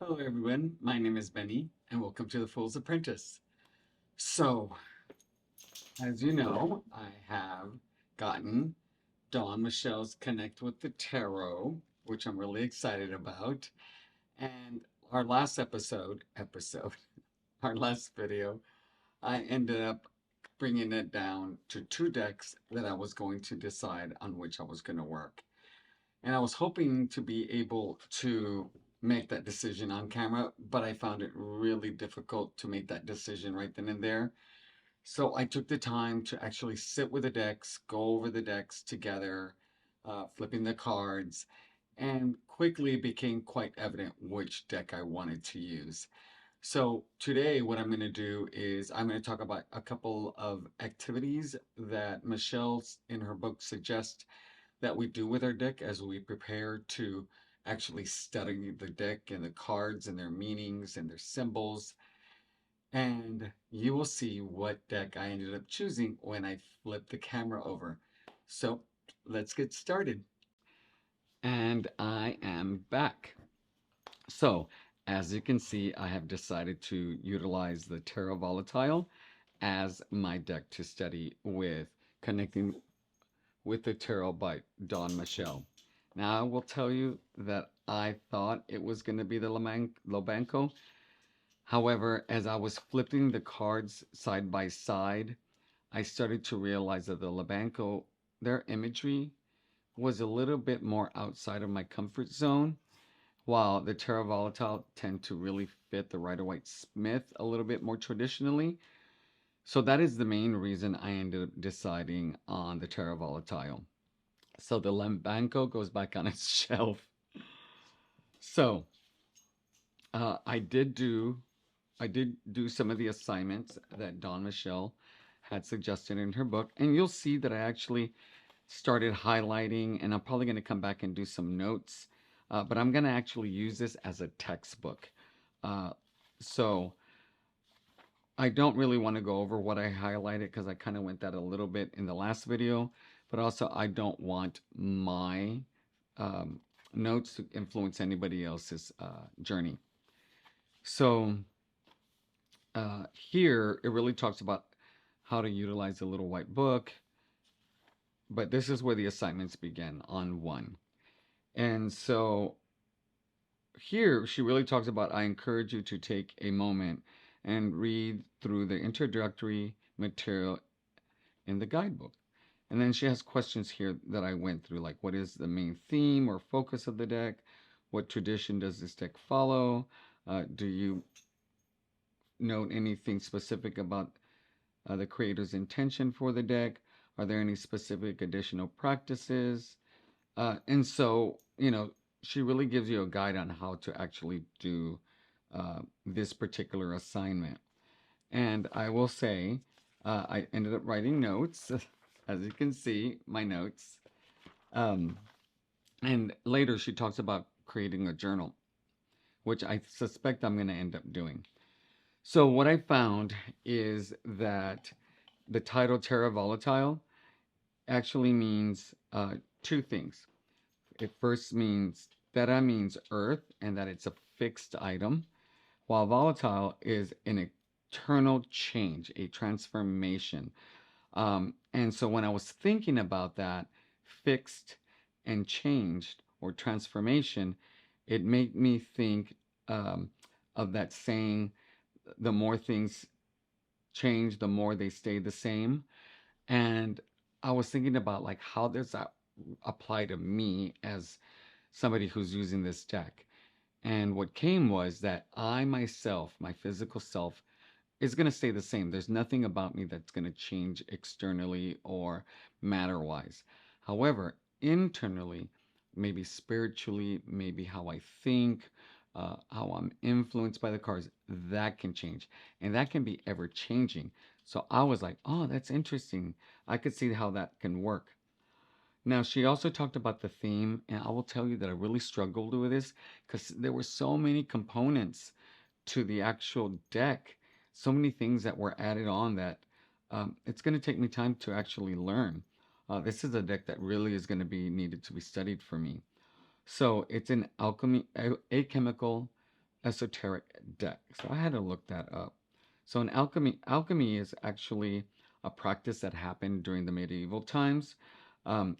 Hello, everyone. My name is Benny, and welcome to the Fool's Apprentice. So, as you know, I have gotten Dawn Michelle's Connect with the Tarot, which I'm really excited about. And our last our last video, I ended up bringing it down to two decks that I was going to decide on which I was going to work. And I was hoping to be able to make that decision on camera, but I found it really difficult to make that decision right then and there. So I took the time to actually sit with the decks, go over the decks together, flipping the cards, and quickly became quite evident which deck I wanted to use. So today, what I'm going to do is I'm going to talk about a couple of activities that Michelle in her book suggests that we do with our deck as we prepare to actually study the deck and the cards and their meanings and their symbols. And you will see what deck I ended up choosing when I flip the camera over. So let's get started. And I am back. So, as you can see, I have decided to utilize the Terra Volatile as my deck to study with, connecting with the Tarot by Don Michelle. Now, I will tell you that I thought it was going to be the Lobanco. However, as I was flipping the cards side by side, I started to realize that the Lobanco, their imagery was a little bit more outside of my comfort zone, while the Terra Volatile tend to really fit the Rider Waite Smith a little bit more traditionally. So that is the main reason I ended up deciding on the Terra Volatile. So the Lambanco goes back on its shelf. So uh, I did do I did do some of the assignments that Dawn Michelle had suggested in her book, and you'll see that I actually started highlighting, and I'm probably going to come back and do some notes, but I'm going to actually use this as a textbook. Uh, so I don't really want to go over what I highlighted because I kind of went that a little bit in the last video, but also I don't want my um, notes to influence anybody else's journey. So here it really talks about how to utilize the little white book, but this is where the assignments begin on one. And so here she really talks about I encourage you to take a moment and read through the introductory material in the guidebook. And then she has questions here that I went through, like what is the main theme or focus of the deck? What tradition does this deck follow? Do you note anything specific about the creator's intention for the deck? Are there any specific additional practices? And so, she really gives you a guide on how to actually do this particular assignment. And I will say, I ended up writing notes, as you can see, my notes. Um, and later she talks about creating a journal, which I suspect I'm going to end up doing. So, what I found is that the title Terra Volatile actually means two things. It first means Terra means earth and that it's a fixed item, while volatile is an eternal change, a transformation. And so when I was thinking about that, fixed and changed or transformation, it made me think of that saying, the more things change, the more they stay the same. And I was thinking about like how does that apply to me as somebody who's using this deck. And what came was that I myself, my physical self, is going to stay the same. There's nothing about me that's going to change externally or matter wise. However, internally, maybe spiritually, maybe how I think, how I'm influenced by the cards, that can change. And that can be ever changing. So I was like, oh, that's interesting. I could see how that can work. Now, she also talked about the theme, and I will tell you that I really struggled with this because there were so many components to the actual deck, so many things that were added on that it's going to take me time to actually learn. This is a deck that really is going to be needed to be studied for me. So it's an alchemy, a chemical, esoteric deck. So I had to look that up. So in alchemy is actually a practice that happened during the medieval times.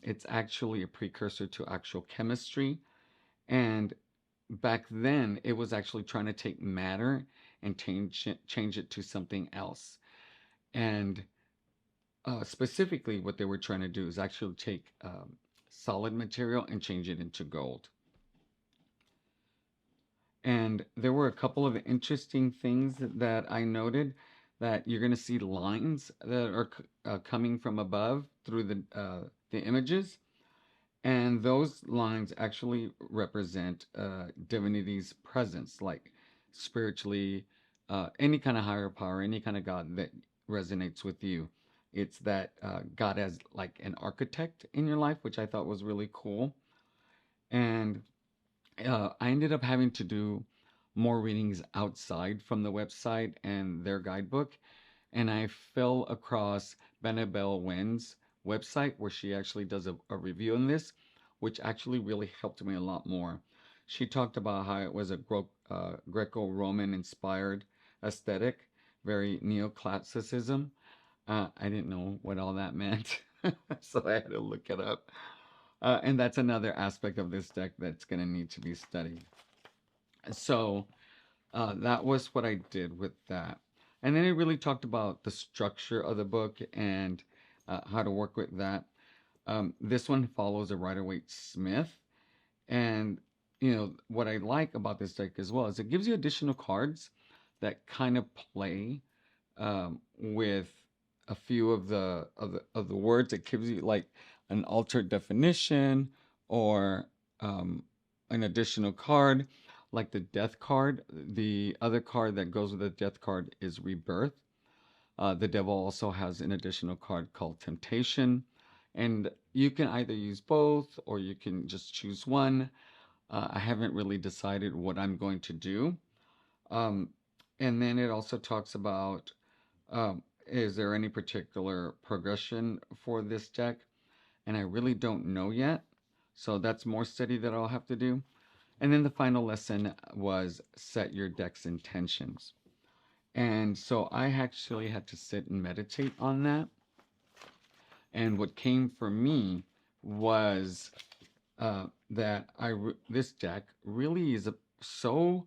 It's actually a precursor to actual chemistry, and back then it was actually trying to take matter and change it to something else. And specifically, what they were trying to do is actually take solid material and change it into gold. And there were a couple of interesting things that I noted, that you're going to see lines that are coming from above through the images, and those lines actually represent divinity's presence, like spiritually, any kind of higher power, any kind of God that resonates with you. It's that God as like an architect in your life, which I thought was really cool. And I ended up having to do more readings outside from the website and their guidebook, and I fell across Bennabelle Wynn's website where she actually does a review on this, which actually really helped me a lot more. She talked about how it was a Greco-Roman inspired aesthetic, very neoclassicism. I didn't know what all that meant, so I had to look it up. And that's another aspect of this deck that's going to need to be studied. So that was what I did with that. And then it really talked about the structure of the book and how to work with that. This one follows a Rider-Waite Smith. And, what I like about this deck as well is it gives you additional cards that kind of play with a few of the words. It gives you like an altered definition, or an additional card, like the death card. The other card that goes with the death card is rebirth. The devil also has an additional card called temptation, and you can either use both or you can just choose one. I haven't really decided what I'm going to do. Um, and then it also talks about, is there any particular progression for this deck? And I really don't know yet. So that's more study that I'll have to do. And then the final lesson was set your deck's intentions. And so I actually had to sit and meditate on that. And what came for me was that this deck really is so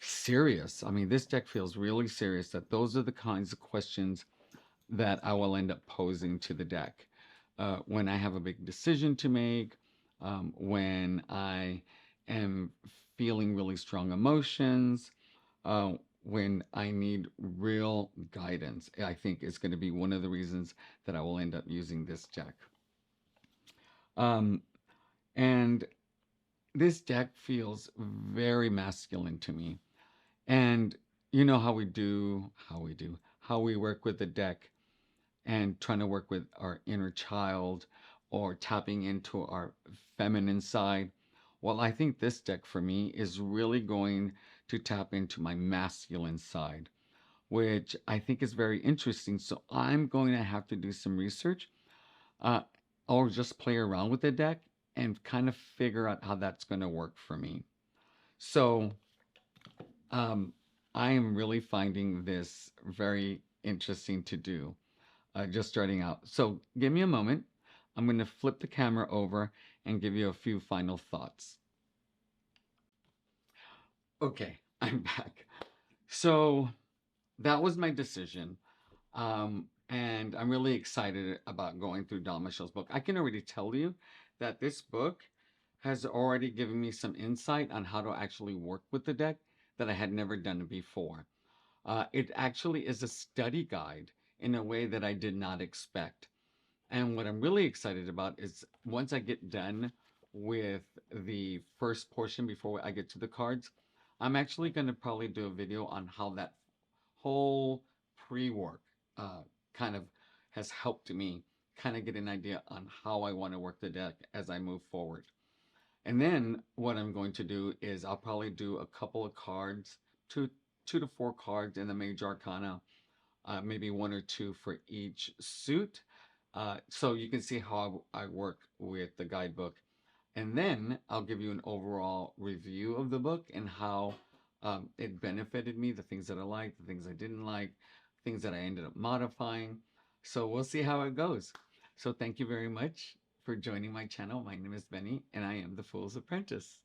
serious. I mean, this deck feels really serious, that those are the kinds of questions that I will end up posing to the deck when I have a big decision to make, when I am feeling really strong emotions, uh, when I need real guidance. I think is going to be one of the reasons that I will end up using this deck. Um, and this deck feels very masculine to me. And you know how we work with the deck and trying to work with our inner child or tapping into our feminine side. Well, I think this deck for me is really going to tap into my masculine side, which I think is very interesting. So I'm going to have to do some research, uh, or just play around with the deck and kind of figure out how that's going to work for me. So um, I am really finding this very interesting to do, just starting out. So give me a moment. I'm going to flip the camera over and give you a few final thoughts. Okay, I'm back. So that was my decision. And I'm really excited about going through Don Michelle's book. I can already tell you that this book has already given me some insight on how to actually work with the deck that I had never done before. It actually is a study guide in a way that I did not expect. And what I'm really excited about is once I get done with the first portion before I get to the cards, I'm actually going to probably do a video on how that whole pre-work uh, kind of has helped me kind of get an idea on how I want to work the deck as I move forward. And then what I'm going to do is I'll probably do a couple of cards, two to four cards in the Major Arcana, maybe one or two for each suit. So you can see how I work with the guidebook. And then I'll give you an overall review of the book and how It benefited me, the things that I liked, the things I didn't like, things that I ended up modifying. So we'll see how it goes. So thank you very much for joining my channel. My name is Benny, and I am the Fool's Apprentice.